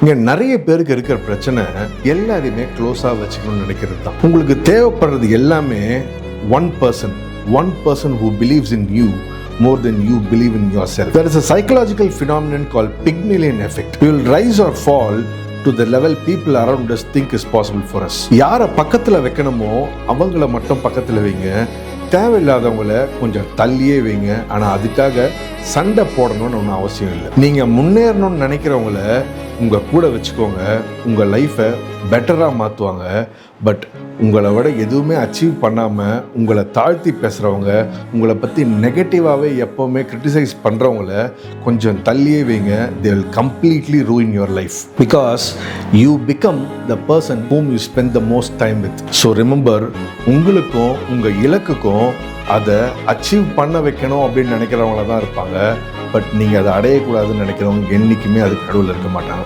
இங்க நிறைய பேருக்கு இருக்கிற பிரச்சனை எல்லாரையுமே க்ளோஸா வச்சுக்கணும்னு நினைக்கிறது தான். உங்களுக்கு தேவைப்படுறது எல்லாமே one person who believes in you more than you believe in yourself. There is a psychological phenomenon called Pygmalion effect. We will rise or fall to the level people around us think is possible for us. யாரை பக்கத்துல வைக்கணுமோ அவங்கள மட்டும் பக்கத்துல வைங்க, தேவையில்லாதவங்கள கொஞ்சம் தள்ளியே வைங்க. ஆனால் அதுக்காக சண்டை போடணும்னு ஒன்றும் அவசியம் இல்லை. நீங்கள் முன்னேறணும்னு நினைக்கிறவங்கள உங்கள் கூட வச்சுக்கோங்க, உங்கள் லைஃப்பை பெட்டராக மாற்றுவாங்க. பட் உங்களை விட எதுவுமே அச்சீவ் பண்ணாமல் உங்களை தாழ்த்தி பேசுகிறவங்க, உங்களை பற்றி நெகட்டிவாகவே எப்போவுமே கிரிட்டிசைஸ் பண்ணுறவங்கள கொஞ்சம் தள்ளியே வைங்க. they will completely ruin your life because you become the person whom you spend the most time with. So remember, உங்களுக்கும் உங்கள் இலக்குக்கும் அதை அச்சீவ் பண்ண வைக்கணும் அப்படின்னு நினைக்கிறவங்கள தான் இருப்பாங்க. பட் நீங்கள் அதை அடையக்கூடாதுன்னு நினைக்கிறவங்க என்றைக்குமே அதுக்கு நடுவில் இருக்க மாட்டாங்க.